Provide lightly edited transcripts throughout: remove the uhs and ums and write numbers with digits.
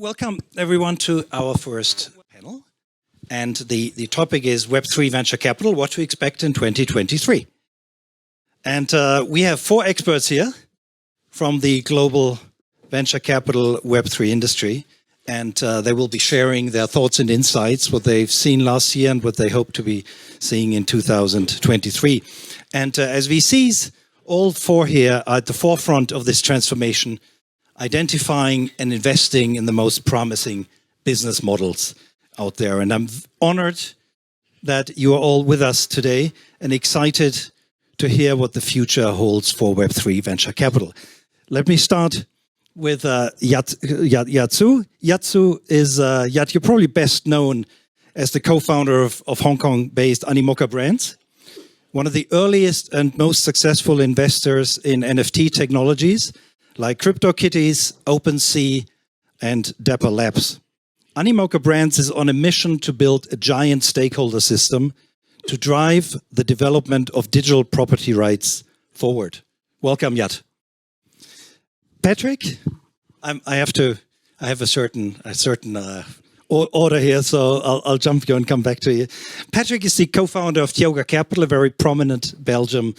Welcome everyone to our first panel. And the topic is Web3 venture capital, what to expect in 2023. And we have 4 experts here from the global venture capital Web3 industry. And they will be sharing their thoughts and insights, what they've seen last year and what they hope to be seeing in 2023. And as VCs, all 4 here are at the forefront of this transformation, identifying and investing in the most promising business models out there. And I'm honored that you are all with us today and excited to hear what the future holds for Web3 venture capital. Let me start with Yatsu. Yatsu is, you're probably best known as the co-founder of Hong Kong-based Animoca brands, one of the earliest and most successful investors in NFT technologies, like CryptoKitties, OpenSea, and Dapper Labs. Animoca Brands is on a mission to build a giant stakeholder system to drive the development of digital property rights forward. Welcome, Yat. Patrick, I have a certain order here, so I'll jump you and come back to you. Patrick is the co-founder of Tioga Capital, a very prominent Belgium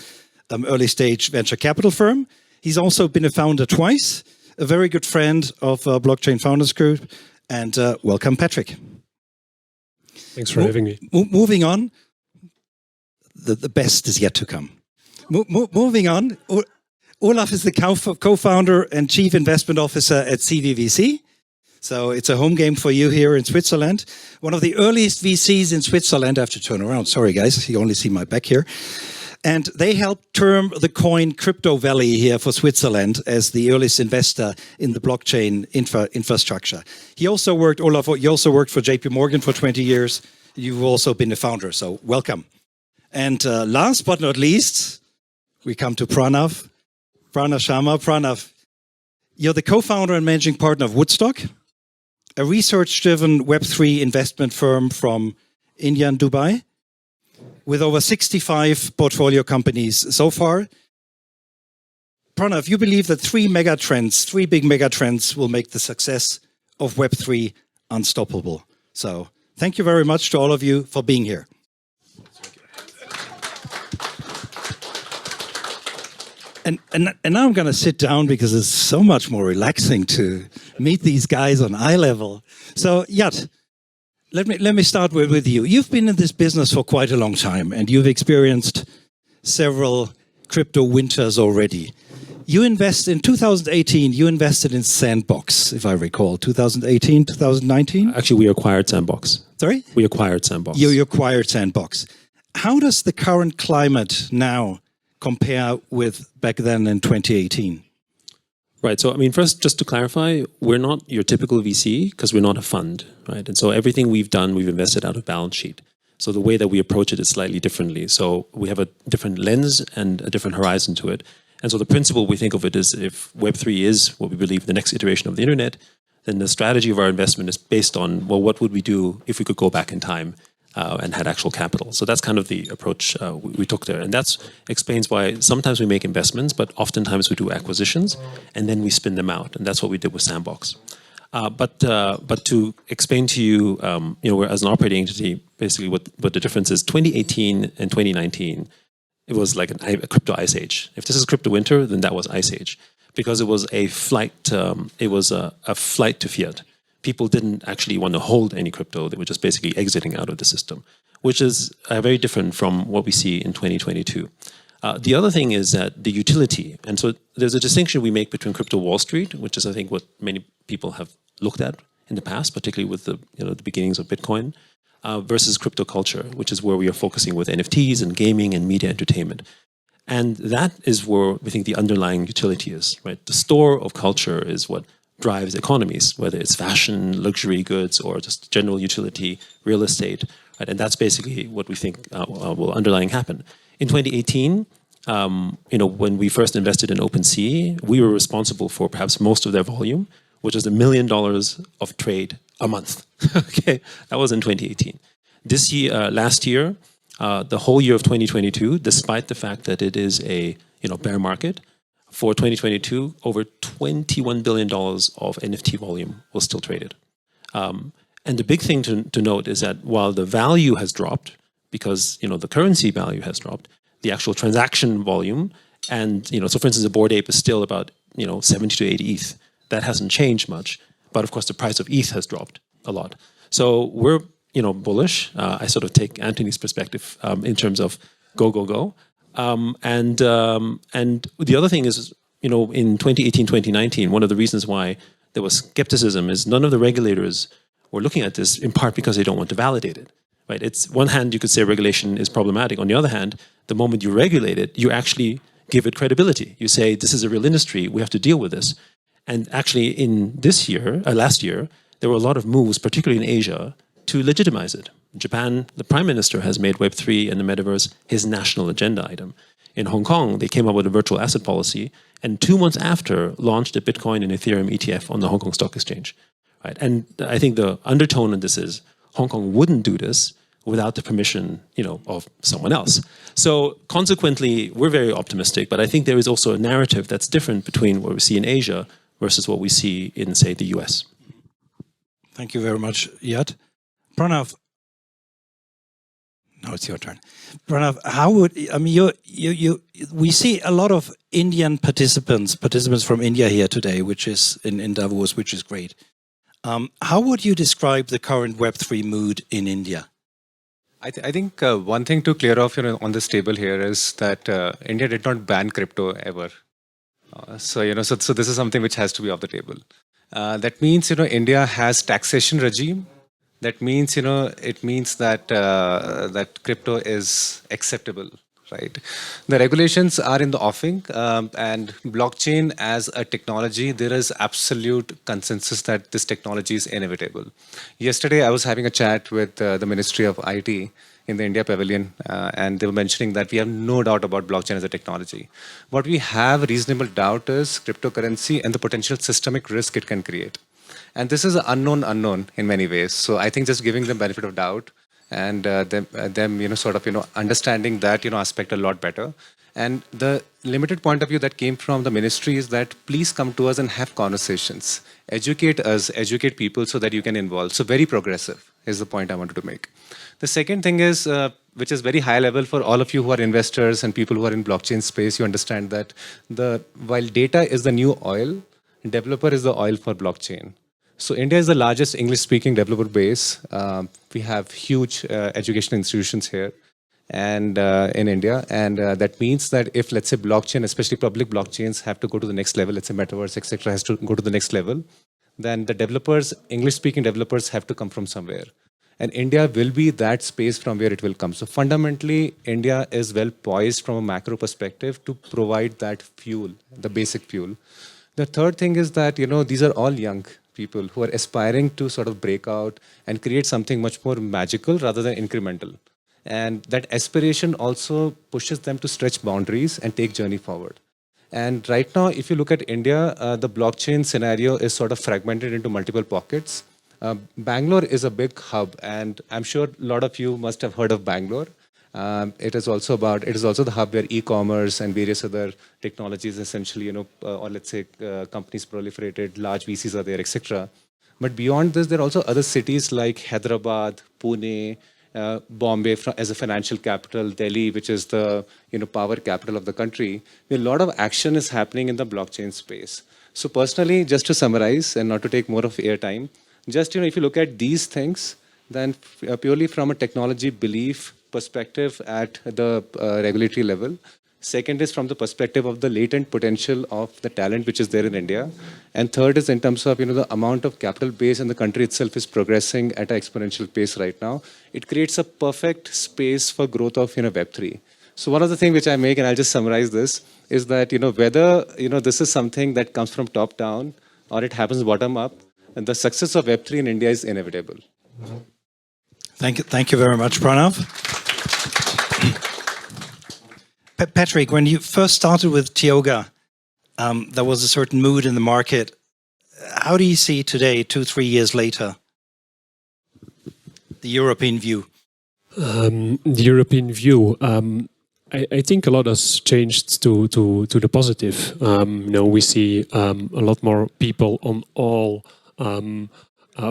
early stage venture capital firm. He's also been a founder twice, a very good friend of Blockchain Founders Group, and welcome, Patrick. Thanks for having me. Moving on, the best is yet to come. Moving on, Olaf is the co-founder and chief investment officer at CVVC. So it's a home game for you here in Switzerland. One of the earliest VCs in Switzerland. I have to turn around. Sorry, guys. You only see my back here. And they helped term the coin Crypto Valley here for Switzerland as the earliest investor in the blockchain infrastructure. He also worked, Olaf, you also worked for JP Morgan for 20 years. You've also been a founder, so welcome. And last but not least, we come to Pranav Sharma. Pranav, you're the co-founder and managing partner of Woodstock, a research-driven Web3 investment firm from India and Dubai, with over 65 portfolio companies so far. Pranav, you believe that 3 big megatrends will make the success of Web3 unstoppable. So thank you very much to all of you for being here. And now I'm going to sit down because it's so much more relaxing to meet these guys on eye level. So Yat, let me start with you. You've been in this business for quite a long time and you've experienced several crypto winters already. You invest in 2018, you invested in Sandbox, if I recall, 2018, 2019? Actually, we acquired Sandbox. Sorry? We acquired Sandbox. You acquired Sandbox. How does the current climate now compare with back then in 2018? Right. So, I mean, first, just to clarify, we're not your typical VC because we're not a fund, right? And so everything we've done, we've invested out of balance sheet. So the way that we approach it is slightly differently. So we have a different lens and a different horizon to it. And so the principle we think of it is if Web3 is what we believe the next iteration of the internet, then the strategy of our investment is based on, well, what would we do if we could go back in time and had actual capital? So that's kind of the approach we took there. And that explains why sometimes we make investments, but oftentimes we do acquisitions and then we spin them out. And that's what we did with Sandbox. But to explain to you, we're as an operating entity, basically what the difference is, 2018 and 2019, it was like a crypto ice age. If this is crypto winter, then that was ice age. Because it was a flight, a flight to fiat. People didn't actually want to hold any crypto. They were just basically exiting out of the system, which is very different from what we see in 2022. The other thing is that the utility, and so there's a distinction we make between crypto Wall Street, which is I think what many people have looked at in the past, particularly with the beginnings of Bitcoin, versus crypto culture, which is where we are focusing with NFTs and gaming and media entertainment. And that is where we think the underlying utility is, right? The store of culture is what drives economies, whether it's fashion, luxury goods, or just general utility, real estate, right? And that's basically what we think will underlying happen. In 2018, when we first invested in OpenSea, we were responsible for perhaps most of their volume, which is $1 million of trade a month. Okay, that was in 2018. This year, last year, the whole year of 2022, despite the fact that it is a bear market, for 2022, over $21 billion of NFT volume was still traded. And the big thing to note is that while the value has dropped, because the currency value has dropped, the actual transaction volume, and so for instance, the Bored Ape is still about 70 to 80 ETH. That hasn't changed much, but of course the price of ETH has dropped a lot. So we're bullish. I sort of take Anthony's perspective in terms of go. And the other thing is, in 2018, 2019, one of the reasons why there was skepticism is none of the regulators were looking at this, in part because they don't want to validate it. Right? It's one hand you could say regulation is problematic. On the other hand, the moment you regulate it, you actually give it credibility. You say this is a real industry. We have to deal with this. And actually, in last year, there were a lot of moves, particularly in Asia, to legitimize it. In Japan, the Prime Minister has made Web3 and the metaverse his national agenda item. In Hong Kong, they came up with a virtual asset policy, and 2 months after, launched a Bitcoin and Ethereum ETF on the Hong Kong Stock Exchange. Right? And I think the undertone in this is Hong Kong wouldn't do this without the permission, of someone else. So consequently, we're very optimistic, but I think there is also a narrative that's different between what we see in Asia versus what we see in, say, the US. Thank you very much, Yat. Pranav, now it's your turn. Pranav, we see a lot of Indian participants from India here today, which is in Davos, which is great. How would you describe the current Web3 mood in India? I think one thing to clear off on this table here is that India did not ban crypto ever. So this is something which has to be off the table. That means India has taxation regime. That means it means that that crypto is acceptable, right? The regulations are in the offing, and blockchain as a technology, there is absolute consensus that this technology is inevitable. Yesterday, I was having a chat with the Ministry of IT in the India Pavilion, and they were mentioning that we have no doubt about blockchain as a technology. What we have reasonable doubt is cryptocurrency and the potential systemic risk it can create. And this is an unknown in many ways. So I think just giving them benefit of doubt and them understanding that aspect a lot better. And the limited point of view that came from the ministry is that please come to us and have conversations, educate us, educate people so that you can involve. So very progressive is the point I wanted to make. The second thing is, which is very high level for all of you who are investors and people who are in blockchain space, you understand that while data is the new oil, developer is the oil for blockchain. So India is the largest English-speaking developer base. We have huge educational institutions here and in India. And that means that if, let's say, blockchain, especially public blockchains, have to go to the next level, let's say metaverse, etc., has to go to the next level, then the developers, English-speaking developers, have to come from somewhere. And India will be that space from where it will come. So fundamentally, India is well poised from a macro perspective to provide that fuel, the basic fuel. The third thing is that, these are all young people who are aspiring to sort of break out and create something much more magical rather than incremental. And that aspiration also pushes them to stretch boundaries and take journey forward. And right now, if you look at India, the blockchain scenario is sort of fragmented into multiple pockets. Bangalore is a big hub, and I'm sure a lot of you must have heard of Bangalore. It is also the hub where e-commerce and various other technologies essentially, or let's say companies proliferated, large VCs are there, etc. But beyond this, there are also other cities like Hyderabad, Pune, Bombay as a financial capital, Delhi, which is the power capital of the country. A lot of action is happening in the blockchain space. So personally, just to summarize and not to take more of airtime, just if you look at these things, then purely from a technology belief perspective at the regulatory level. Second is from the perspective of the latent potential of the talent which is there in India. And third is in terms of the amount of capital base, and the country itself is progressing at an exponential pace right now. It creates a perfect space for growth of Web3. So one of the things which I make, and I'll just summarize this, is that whether this is something that comes from top down or it happens bottom up, and the success of Web3 in India is inevitable. Thank you very much, Pranav. Patrick, when you first started with Tioga, there was a certain mood in the market. How do you see today, 2-3 years later, the European view? The European view. I think a lot has changed to the positive. We see a lot more people on all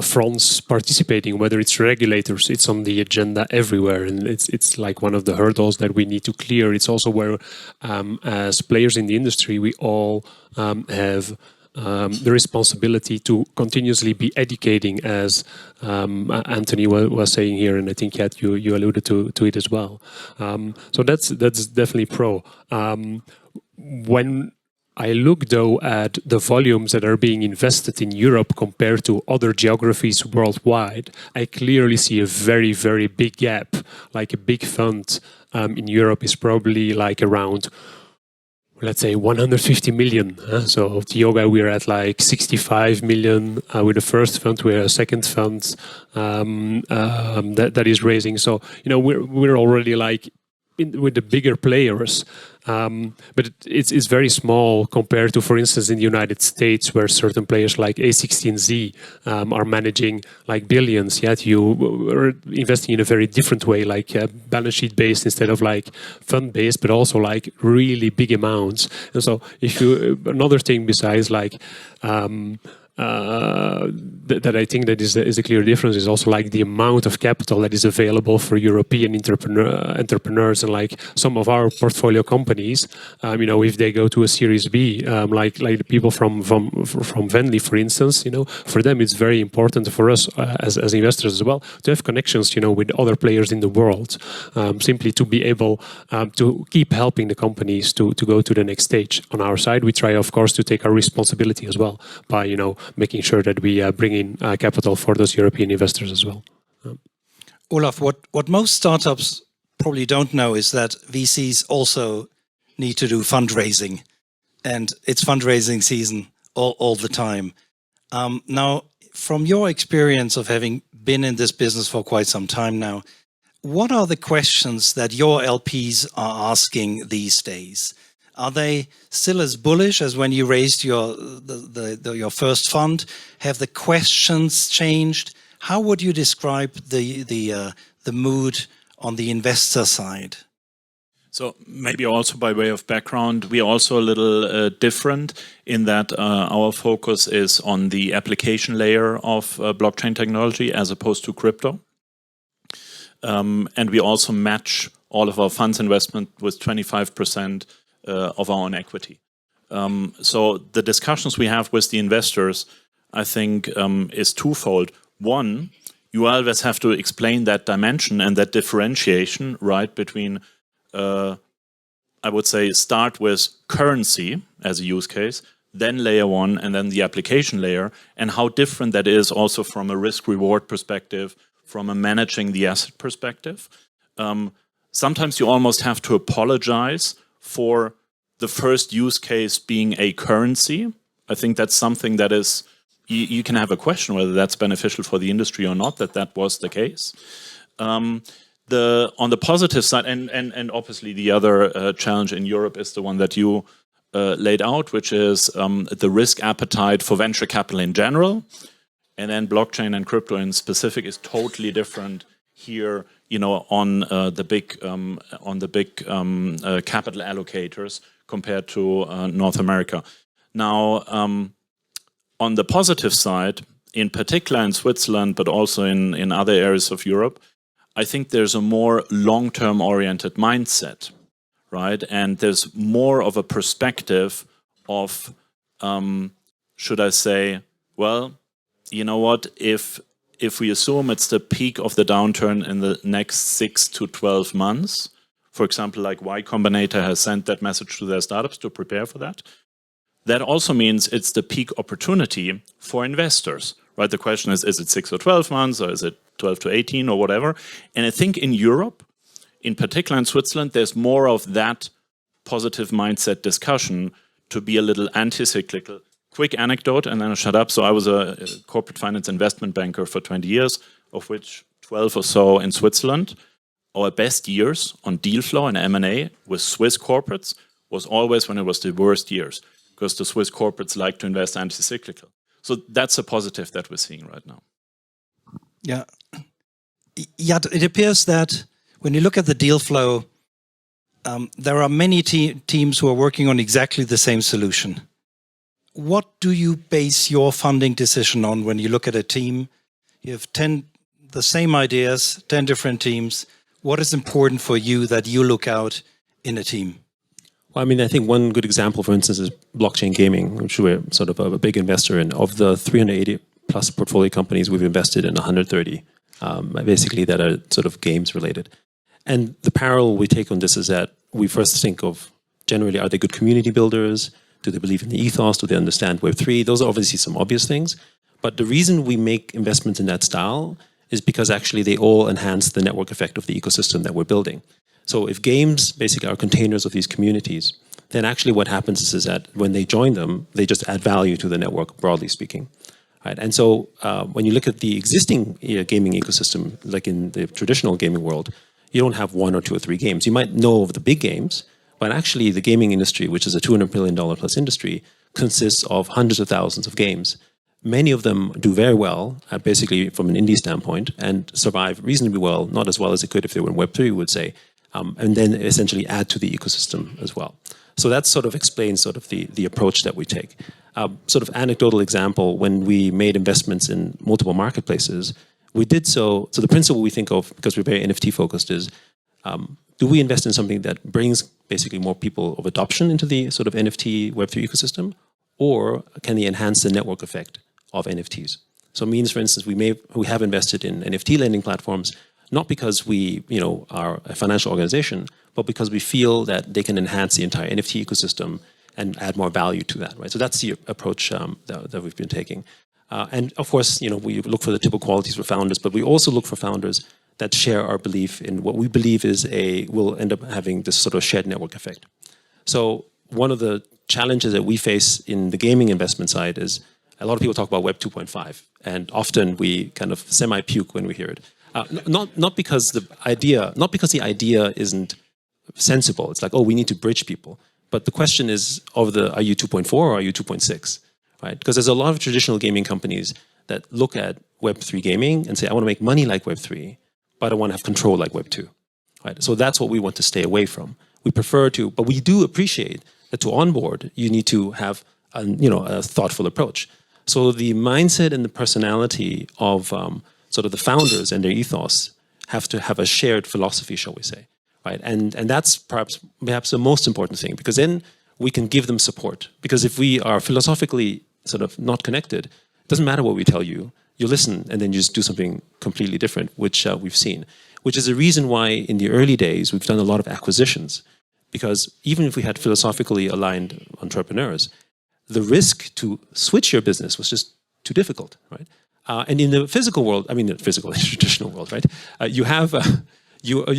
fronts participating, whether it's regulators, it's on the agenda everywhere, and it's like one of the hurdles that we need to clear. It's also where, as players in the industry, we all have the responsibility to continuously be educating, as Anthony was saying here, and I think you alluded to it as well. So that's definitely pro. When I look, though, at the volumes that are being invested in Europe compared to other geographies worldwide, I clearly see a very, very big gap. Like a big fund in Europe is probably like around, let's say, 150 million. So Tioga, we're at like 65 million with the first fund. We're a second fund that is raising. So, we're already like with the bigger players. But it's very small compared to, for instance, in the United States, where certain players like A16Z are managing like billions. Yet you are investing in a very different way, like balance sheet based instead of like fund based, but also like really big amounts. And so, another thing besides like that I think that is a clear difference is also like the amount of capital that is available for European entrepreneurs, and like some of our portfolio companies, if they go to a Series B, like the people from Venly, for instance, for them it's very important, for us as investors as well, to have connections, with other players in the world, simply to be able to keep helping the companies to go to the next stage. On our side, we try, of course, to take our responsibility as well by, making sure that we bring in capital for those European investors as well. Olaf, what most startups probably don't know is that VCs also need to do fundraising, and it's fundraising season all the time. Now, from your experience of having been in this business for quite some time now, what are the questions that your LPs are asking these days? Are they still as bullish as when you raised your first fund? Have the questions changed? How would you describe the mood on the investor side? So maybe also by way of background, we are also a little different in that our focus is on the application layer of blockchain technology as opposed to crypto. And we also match all of our funds investment with 25% of our own equity. So the discussions we have with the investors, I think, is twofold. One, you always have to explain that dimension and that differentiation, right, between, I would say, start with currency as a use case, then layer one, and then the application layer, and how different that is also from a risk-reward perspective, from a managing the asset perspective. Sometimes you almost have to apologize for the first use case being a currency. I think that's something that is, you can have a question whether that's beneficial for the industry or not, that was the case. On the positive side, and obviously the other challenge in Europe is the one that you laid out, which is the risk appetite for venture capital in general, and then blockchain and crypto in specific is totally different here, on the big capital allocators compared to North America. Now, on the positive side, in particular in Switzerland, but also in other areas of Europe, I think there's a more long-term oriented mindset, right? And there's more of a perspective of, should I say, well, you know what, if we assume it's the peak of the downturn in the next 6 to 12 months, for example, like Y Combinator has sent that message to their startups to prepare for that, that also means it's the peak opportunity for investors, right? The question is it 6 or 12 months, or is it 12 to 18 or whatever? And I think in Europe, in particular in Switzerland, there's more of that positive mindset discussion to be a little anti-cyclical. Quick anecdote, and then I'll shut up. So I was a corporate finance investment banker for 20 years, of which 12 or so in Switzerland. Our best years on deal flow and M&A with Swiss corporates was always when it was the worst years, because the Swiss corporates like to invest anti-cyclical. So that's a positive that we're seeing right now. Yeah. Yeah, it appears that when you look at the deal flow, there are many teams who are working on exactly the same solution. What do you base your funding decision on when you look at a team? You have the same ideas, 10 different teams. What is important for you that you look out in a team? Well, I mean, I think one good example, for instance, is blockchain gaming, which we're sort of a big investor in. Of the 380 plus portfolio companies, we've invested in 130, basically that are sort of games related. And the parallel we take on this is that we first think of generally, are they good community builders? Do they believe in the ethos? Do they understand Web3? Those are obviously some obvious things. But the reason we make investments in that style is because actually they all enhance the network effect of the ecosystem that we're building. So if games basically are containers of these communities, then actually what happens is that when they join them, they just add value to the network, broadly speaking. Right? And so when you look at the existing gaming ecosystem, like in the traditional gaming world, you don't have 1 or 2 or 3 games. You might know of the big games, but actually the gaming industry, which is a $200 billion plus industry, consists of hundreds of thousands of games. Many of them do very well, basically from an indie standpoint, and survive reasonably well, not as well as it could if they were in Web3, we would say, and then essentially add to the ecosystem as well. So that sort of explains sort of the approach that we take. Sort of anecdotal example, when we made investments in multiple marketplaces, we did so the principle we think of, because we're very NFT focused, is do we invest in something that brings basically more people of adoption into the sort of NFT Web3 ecosystem, or can they enhance the network effect of NFTs? So it means, for instance, we have invested in NFT lending platforms, not because we are a financial organization, but because we feel that they can enhance the entire NFT ecosystem and add more value to that, right? So that's the approach that we've been taking. And of course, we look for the typical qualities for founders, but we also look for founders that share our belief in what we believe will end up having this sort of shared network effect. So one of the challenges that we face in the gaming investment side is a lot of people talk about Web 2.5, and often we kind of semi-puke when we hear it. Not because the idea isn't sensible. It's like, oh, we need to bridge people. But the question is, are you 2.4 or are you 2.6? Right? Because there's a lot of traditional gaming companies that look at Web3 gaming and say, I want to make money like Web3, but I want to have control like Web2. Right? So that's what we want to stay away from. We prefer to, but we do appreciate that to onboard, you need to have a thoughtful approach. So the mindset and the personality of sort of the founders and their ethos have to have a shared philosophy, shall we say, right? And that's perhaps the most important thing, because then we can give them support. Because if we are philosophically sort of not connected, it doesn't matter what we tell you. You listen and then you just do something completely different, which we've seen. Which is the reason why in the early days we've done a lot of acquisitions. Because even if we had philosophically aligned entrepreneurs, the risk to switch your business was just too difficult, right? And in the physical world, the traditional world, right? You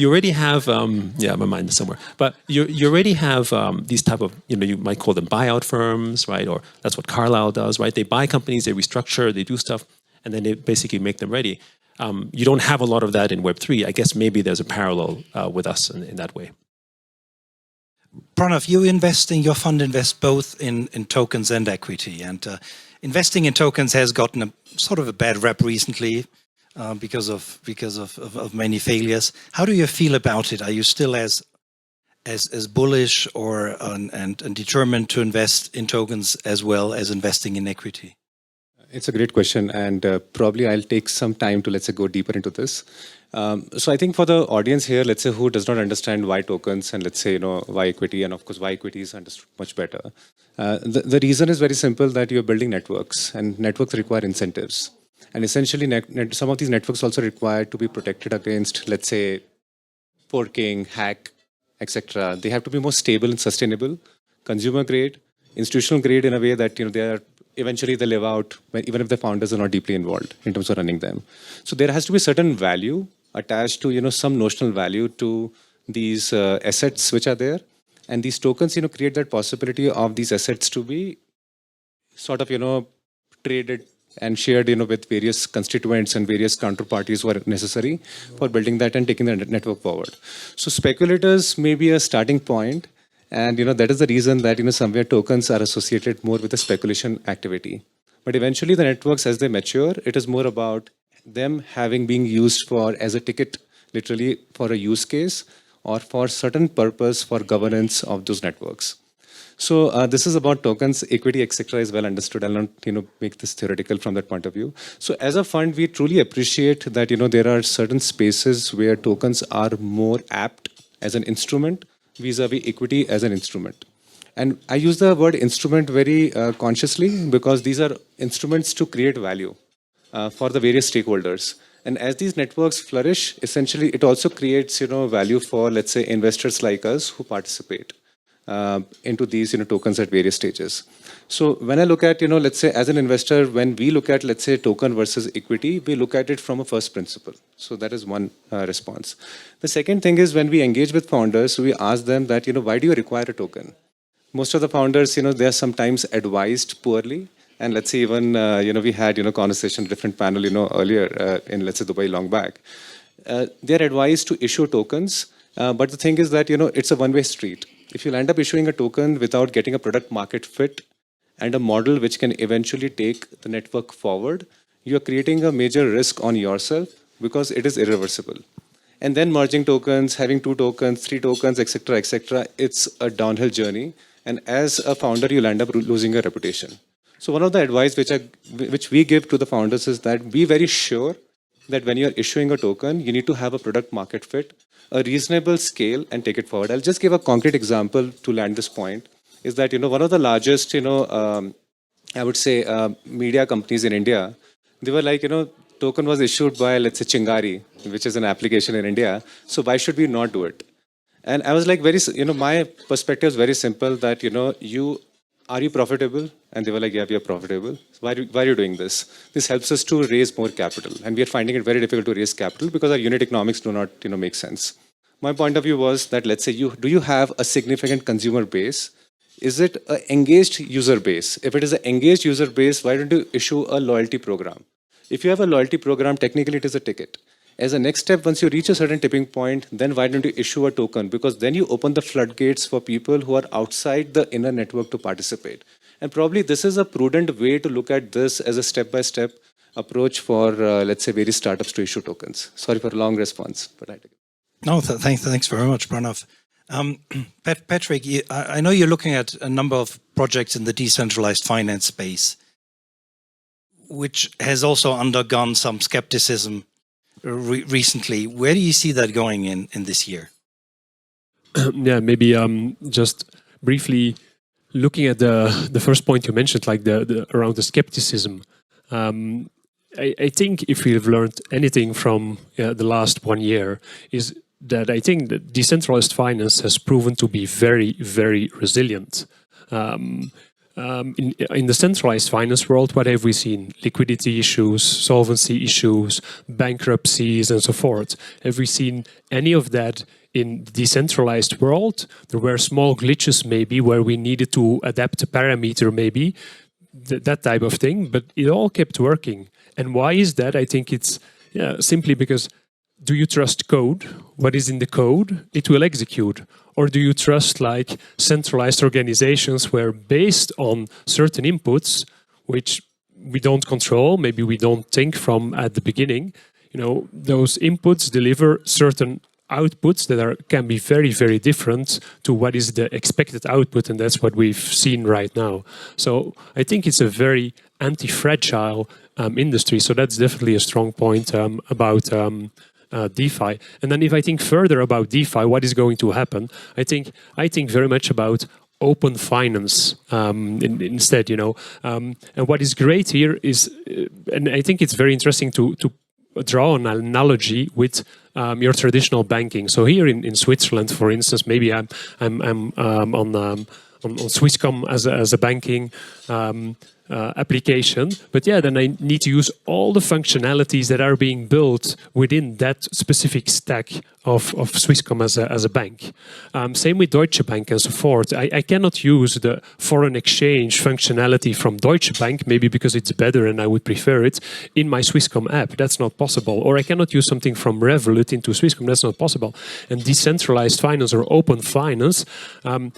already have, my mind is somewhere, but you already have these type of, you might call them buyout firms, right? Or that's what Carlyle does, right? They buy companies, they restructure, they do stuff, and then they basically make them ready. You don't have a lot of that in Web3. I guess maybe there's a parallel with us in that way. Pranav, your fund invests both in tokens and equity, and investing in tokens has gotten a sort of a bad rep recently because of many failures. How do you feel about it? Are you still as bullish and determined to invest in tokens as well as investing in equity? It's a great question, and probably I'll take some time to, let's say, go deeper into this. So I think for the audience here, let's say, who does not understand why tokens and let's say, why equity, and of course, why equity is understood much better. The reason is very simple, that you're building networks, and networks require incentives. And essentially, some of these networks also require to be protected against, let's say, forking, hack, etc. They have to be more stable and sustainable, consumer grade, institutional grade in a way that eventually they live out, even if the founders are not deeply involved in terms of running them. So there has to be certain value attached to some notional value to these assets which are there, and these tokens create that possibility of these assets to be sort of traded and shared with various constituents and various counterparties who are necessary for building that and taking the network forward. So speculators may be a starting point, and that is the reason that somewhere tokens are associated more with the speculation activity. But eventually the networks, as they mature, it is more about them being used as a ticket, literally for a use case, or for certain purpose for governance of those networks. So this is about tokens, equity, etc. is well understood. I'll not make this theoretical from that point of view. So as a fund, we truly appreciate that there are certain spaces where tokens are more apt as an instrument vis-a-vis equity as an instrument. And I use the word instrument very consciously because these are instruments to create value for the various stakeholders. And as these networks flourish, essentially it also creates value for, let's say, investors like us who participate into these tokens at various stages. So when I look at, let's say as an investor, when we look at, let's say, token versus equity, we look at it from a first principle. So that is one response. The second thing is when we engage with founders, we ask them that, why do you require a token? Most of the founders, they are sometimes advised poorly. And let's say even, we had, conversation, different panel, earlier in, let's say, Dubai long back. They're advised to issue tokens. But the thing is that, it's a one-way street. If you'll end up issuing a token without getting a product market fit and a model which can eventually take the network forward, you're creating a major risk on yourself because it is irreversible. And then merging tokens, having 2 tokens, 3 tokens, etc., it's a downhill journey. And as a founder, you'll end up losing your reputation. So one of the advice which we give to the founders is that be very sure that when you're issuing a token, you need to have a product market fit, a reasonable scale, and take it forward. I'll just give a concrete example to land this point, is that, one of the largest, I would say, media companies in India, they were like, token was issued by, let's say, Chingari, which is an application in India. So why should we not do it? And I was like, my perspective is very simple that, are you profitable? And they were like, yeah, we are profitable. So why are you doing this? This helps us to raise more capital. And we are finding it very difficult to raise capital because our unit economics do not make sense. My point of view was that, let's say, do you have a significant consumer base? Is it an engaged user base? If it is an engaged user base, why don't you issue a loyalty program? If you have a loyalty program, technically it is a ticket. As a next step, once you reach a certain tipping point, then why don't you issue a token? Because then you open the floodgates for people who are outside the inner network to participate. And probably this is a prudent way to look at this as a step-by-step approach for, let's say, various startups to issue tokens. Sorry for a long response, but I take it. No, thanks very much, Pranav. Patrick, I know you're looking at a number of projects in the decentralized finance space, which has also undergone some skepticism recently. Where do you see that going in this year? Yeah, maybe just briefly looking at the first point you mentioned, like around the skepticism. I think if we've learned anything from the last 1 year is that I think that decentralized finance has proven to be very, very resilient. In the centralized finance world, what have we seen? Liquidity issues, solvency issues, bankruptcies, and so forth. Have we seen any of that in the decentralized world? There were small glitches maybe where we needed to adapt a parameter maybe, that type of thing, but it all kept working. And why is that? I think it's simply because, do you trust code? What is in the code? It will execute. Or do you trust like centralized organizations where based on certain inputs, which we don't control, maybe we don't think from at the beginning, those inputs deliver certain outputs that can be very, very different to what is the expected output, and that's what we've seen right now. So I think it's a very anti-fragile industry. So that's definitely a strong point about DeFi. And then if I think further about DeFi, what is going to happen? I think very much about open finance instead, And what is great here is, and I think it's very interesting to draw an analogy with your traditional banking. So here in Switzerland, for instance, maybe I'm on Swisscom as a banking application, but then I need to use all the functionalities that are being built within that specific stack of Swisscom as a bank. Same with Deutsche Bank and so forth. I cannot use the foreign exchange functionality from Deutsche Bank, maybe because it's better and I would prefer it, in my Swisscom app. That's not possible. Or I cannot use something from Revolut into Swisscom. That's not possible. And decentralized finance or open finance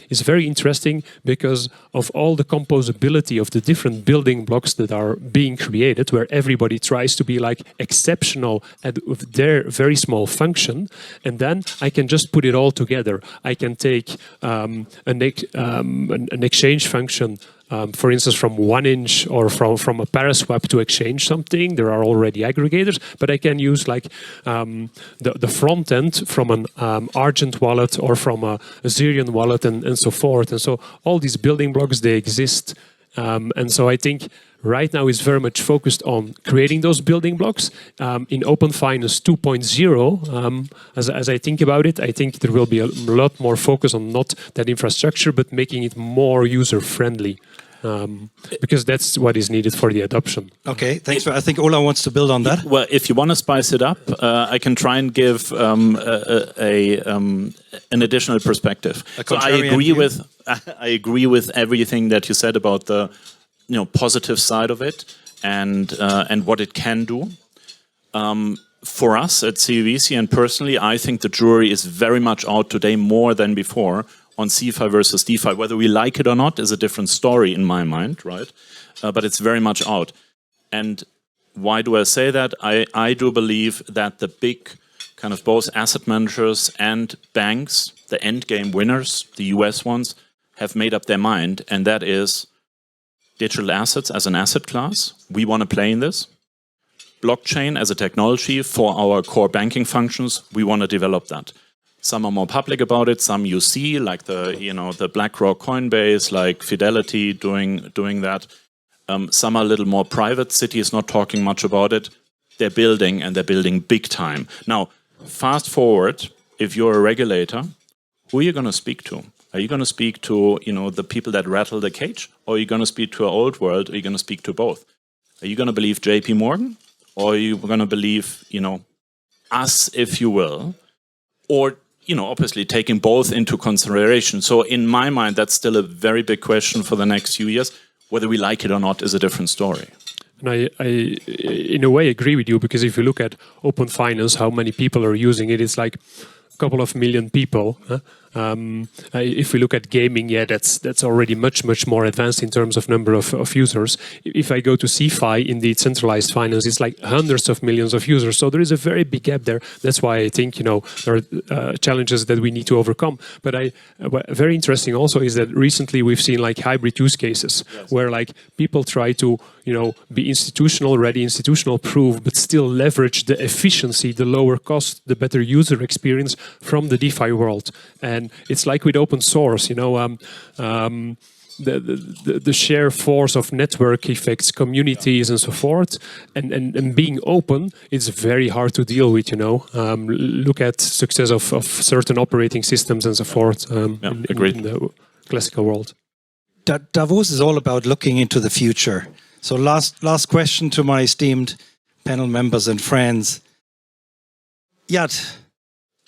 is very interesting because of all the composability of the different building blocks that are being created where everybody tries to be like exceptional at their very small function, and then I can just put it all together. I can take an exchange function, for instance, from 1inch or from a Paraswap to exchange something. There are already aggregators, but I can use like the front end from an Argent wallet or from a Ethereum wallet and so forth. And so all these building blocks, they exist. And so I think right now is very much focused on creating those building blocks. In Open Finance 2.0, as I think about it, I think there will be a lot more focus on not that infrastructure, but making it more user-friendly. Because that's what is needed for the adoption. Okay, thanks. I think Olaf wants to build on that. Well, if you want to spice it up, I can try and give an additional perspective. So I agree with everything that you said about the positive side of it and what it can do. For us at CVC and personally, I think the jury is very much out today more than before on CeFi versus DeFi. Whether we like it or not is a different story in my mind, right? But it's very much out. And why do I say that? I do believe that the big kind of both asset managers and banks, the end game winners, the US ones, have made up their mind, and that is digital assets as an asset class. We want to play in this. Blockchain as a technology for our core banking functions, we want to develop that. Some are more public about it. Some you see, like the BlackRock, Coinbase, like Fidelity doing that. Some are a little more private. Citi is not talking much about it. They're building, and they're building big time. Now, fast forward, if you're a regulator, who are you going to speak to? Are you going to speak to the people that rattle the cage, or are you going to speak to an old world? Or are you going to speak to both? Are you going to believe JP Morgan, or are you going to believe us, if you will, or obviously taking both into consideration. So in my mind, that's still a very big question for the next few years. Whether we like it or not is a different story. And I in a way, agree with you, because if you look at Open Finance, how many people are using it, it's like a couple of million people. If we look at gaming, that's already much more advanced in terms of number of users. If I go to CeFi in the centralized finance, it's like hundreds of millions of users. So there is a very big gap there. That's why I think there are challenges that we need to overcome. But very interesting also is that recently we've seen like hybrid use cases where like people try to be institutional ready, institutional proof, but still leverage the efficiency, the lower cost, the better user experience from the DeFi world. And it's like with open source, the sheer force of network effects, communities, and so forth, and being open is very hard to deal with. Look at success of certain operating systems and so forth in the classical world. Davos is all about looking into the future. So last question to my esteemed panel members and friends. Yat,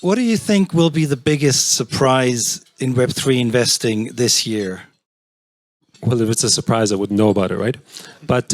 what do you think will be the biggest surprise in Web3 investing this year? Well, if it's a surprise, I wouldn't know about it, right? But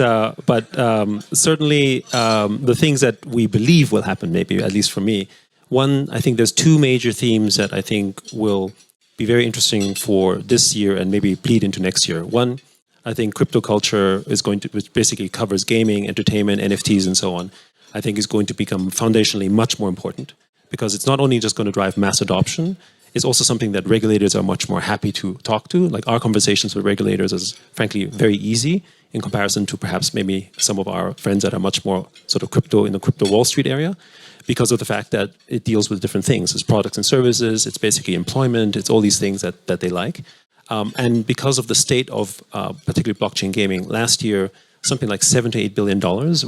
certainly the things that we believe will happen, maybe, at least for me. One, I think there's two major themes that I think will be very interesting for this year and maybe bleed into next year. One, I think crypto culture is going to, which basically covers gaming, entertainment, NFTs, and so on, I think is going to become foundationally much more important. Because it's not only just going to drive mass adoption, it's also something that regulators are much more happy to talk to. Like our conversations with regulators is frankly very easy in comparison to perhaps maybe some of our friends that are much more sort of crypto in the crypto Wall Street area, because of the fact that it deals with different things. It's products and services, it's basically employment, it's all these things that they like. And because of the state of particularly blockchain gaming, last year, something like $7 to $8 billion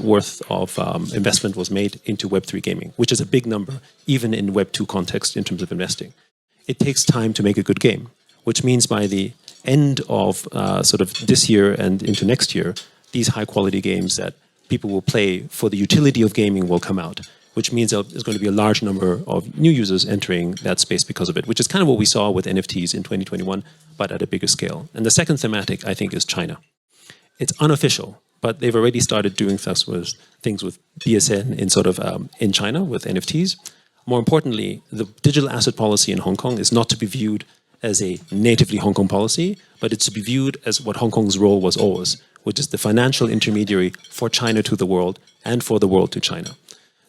worth of investment was made into Web3 gaming, which is a big number, even in Web2 context in terms of investing. It takes time to make a good game, which means by the end of sort of this year and into next year, these high-quality games that people will play for the utility of gaming will come out, which means there's going to be a large number of new users entering that space because of it, which is kind of what we saw with NFTs in 2021, but at a bigger scale. And the second thematic, I think, is China. It's unofficial, but they've already started doing things with BSN in China with NFTs. More importantly, the digital asset policy in Hong Kong is not to be viewed as a natively Hong Kong policy, but it's to be viewed as what Hong Kong's role was always, which is the financial intermediary for China to the world and for the world to China.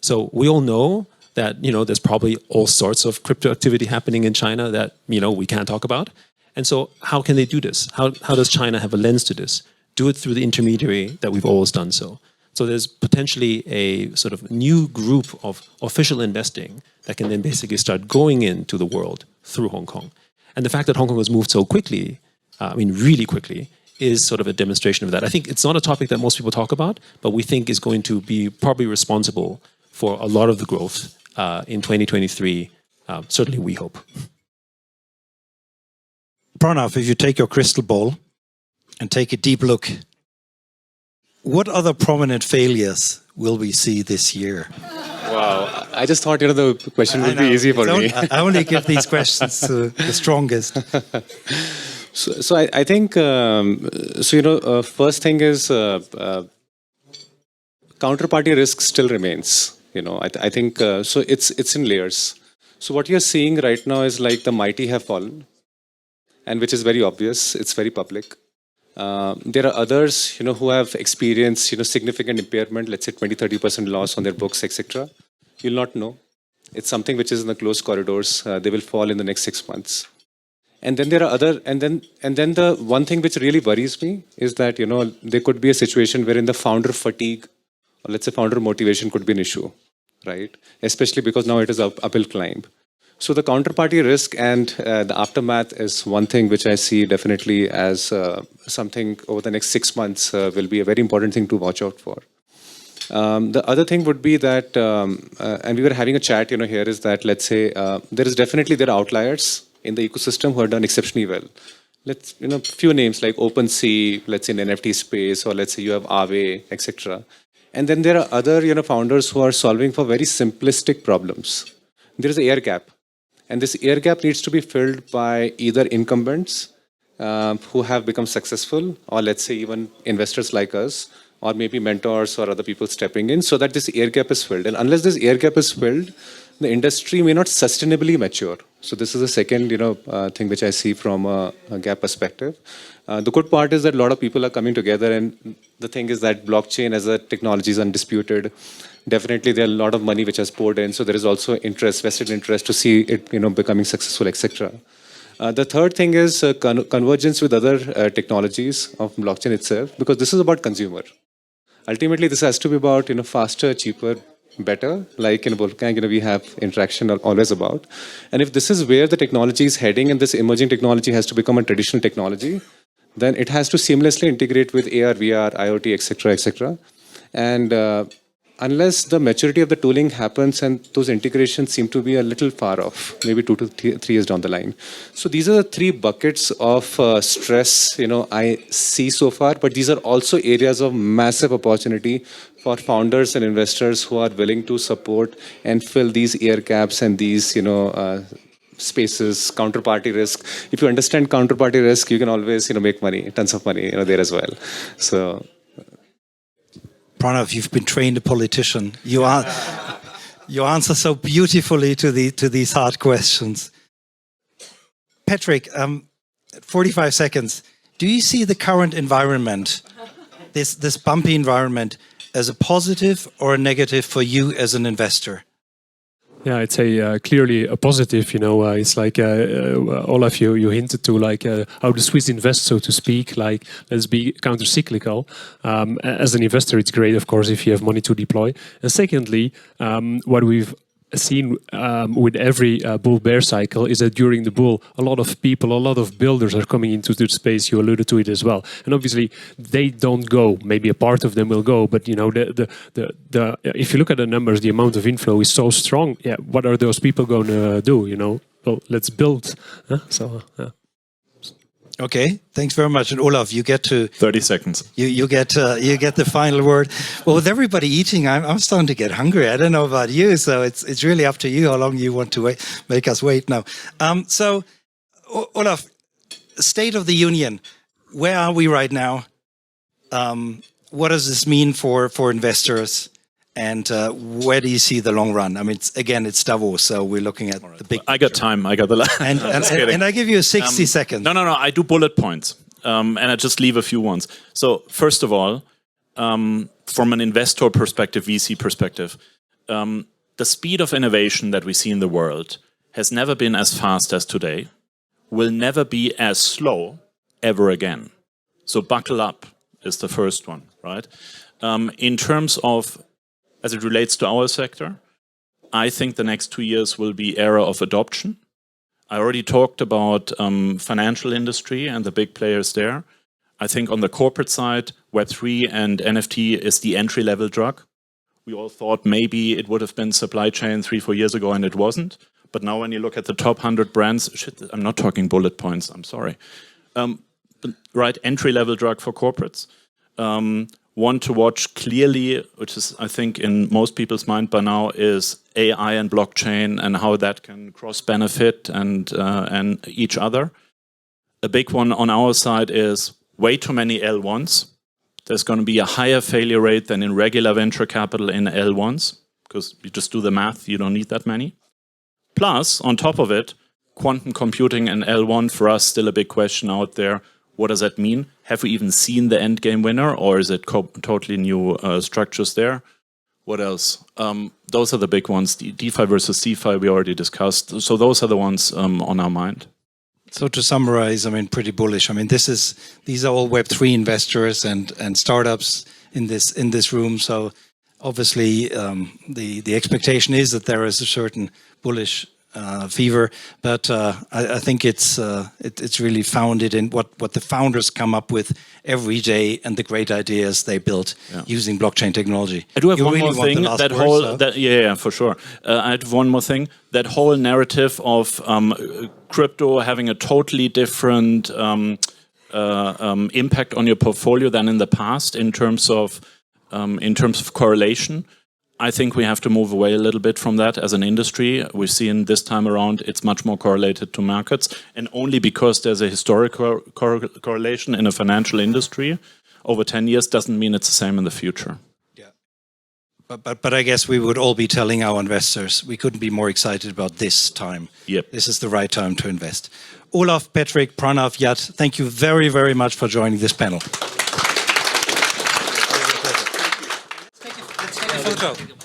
So we all know that there's probably all sorts of crypto activity happening in China that we can't talk about. And so how can they do this? How does China have a lens to this? Do it through the intermediary that we've always done so. So there's potentially a sort of new group of official investing that can then basically start going into the world through Hong Kong. And the fact that Hong Kong has moved so quickly, really quickly, is sort of a demonstration of that. I think it's not a topic that most people talk about, but we think is going to be probably responsible for a lot of the growth in 2023. Certainly we hope. Pranav, if you take your crystal ball and take a deep look, what other prominent failures will we see this year? Wow, I just thought the question would be easy for me. I only give these questions to the strongest. So I think first thing is counterparty risk still remains. I think so. It's in layers. So what you're seeing right now is like the mighty have fallen, and which is very obvious. It's very public. There are others, who have experienced, significant impairment, let's say 20-30% loss on their books, etc. You'll not know. It's something which is in the closed corridors. They will fall in the next 6 months. And then there are and then the one thing which really worries me is that, there could be a situation wherein the founder fatigue, or let's say founder motivation could be an issue, right? Especially because now it is uphill climb. So the counterparty risk and the aftermath is one thing which I see definitely as something over the next 6 months will be a very important thing to watch out for. The other thing would be that, and we were having a chat, here is that, let's say, there are outliers in the ecosystem who have done exceptionally well. Let's, few names like OpenSea, let's say in NFT space, or let's say you have Aave, etc. And then there are other, founders who are solving for very simplistic problems. There is an air gap. And this air gap needs to be filled by either incumbents who have become successful, or let's say even investors like us, or maybe mentors or other people stepping in so that this air gap is filled. And unless this air gap is filled, the industry may not sustainably mature. So this is the second, thing which I see from a gap perspective. The good part is that a lot of people are coming together, and the thing is that blockchain as a technology is undisputed. Definitely there are a lot of money which has poured in, so there is also interest, vested interest to see it, becoming successful, etc. The third thing is convergence with other technologies of blockchain itself, because this is about consumer. Ultimately, this has to be about faster, cheaper, better. Like in Wolfgang, we have interaction always about. And if this is where the technology is heading, and this emerging technology has to become a traditional technology, then it has to seamlessly integrate with AR, VR, IoT, etc., etc. And unless the maturity of the tooling happens, and those integrations seem to be a little far off, maybe 2 to 3 years down the line. So these are the 3 buckets of stress, I see so far, but these are also areas of massive opportunity for founders and investors who are willing to support and fill these air gaps and these, spaces. Counterparty risk. If you understand counterparty risk, you can always, make money, tons of money, there as well. So. Pranav, you've been trained a politician. You answer so beautifully to these hard questions. Patrick, 45 seconds. Do you see the current environment, this bumpy environment, as a positive or a negative for you as an investor? Yeah, I'd say clearly a positive. It's like Olaf, you hinted to how the Swiss invest, so to speak. Like, let's be counter-cyclical. As an investor, it's great, of course, if you have money to deploy. And secondly, what we've seen with every bull-bear cycle is that during the bull, a lot of people, a lot of builders are coming into the space. You alluded to it as well, and obviously they don't go. Maybe a part of them will go, but if you look at the numbers, the amount of inflow is so strong. Yeah, what are those people going to do? Well, let's build. Okay, thanks very much. And Olaf, you get to 30 seconds. You get the final word. Well, with everybody eating, I'm starting to get hungry. I don't know about you, so it's really up to you how long you want to make us wait now. So, Olaf, State of the Union. Where are we right now? What does this mean for investors? And where do you see the long run? I mean, it's Davos, so we're looking at the big. I got time. I got the. And I give you 60 seconds. No. I do bullet points. And I just leave a few ones. So first of all, from an investor perspective, VC perspective, the speed of innovation that we see in the world has never been as fast as today, will never be as slow ever again. So buckle up is the first one, right? In terms of, as it relates to our sector, I think the next 2 years will be era of adoption. I already talked about financial industry and the big players there. I think on the corporate side, Web3 and NFT is the entry-level drug. We all thought maybe it would have been supply chain 3-4 years ago, and it wasn't. But now when you look at the top 100 brands, shit, I'm not talking bullet points, I'm sorry. Right, entry-level drug for corporates. One to watch clearly, which is, I think, in most people's mind by now, is AI and blockchain and how that can cross-benefit and each other. A big one on our side is way too many L1s. There's going to be a higher failure rate than in regular venture capital in L1s, because you just do the math, you don't need that many. Plus, on top of it, quantum computing and L1 for us still a big question out there. What does that mean? Have we even seen the end game winner, or is it totally new structures there? What else? Those are the big ones. DeFi versus CeFi we already discussed. So those are the ones on our mind. So to summarize, I mean, pretty bullish. I mean, these are all Web3 investors and startups in this room. So obviously, the expectation is that there is a certain bullish fever, but I think it's really founded in what the founders come up with every day and the great ideas they built using blockchain technology. I do have one more thing. Yeah, for sure. I have one more thing. That whole narrative of crypto having a totally different impact on your portfolio than in the past in terms of correlation. I think we have to move away a little bit from that as an industry. We've seen this time around it's much more correlated to markets, and only because there's a historical correlation in a financial industry over 10 years doesn't mean it's the same in the future. Yeah, but I guess we would all be telling our investors we couldn't be more excited about this time. Yep. This is the right time to invest. Olaf, Patrick, Pranav, Yat, thank you very, very much for joining this panel. Let's take a photo.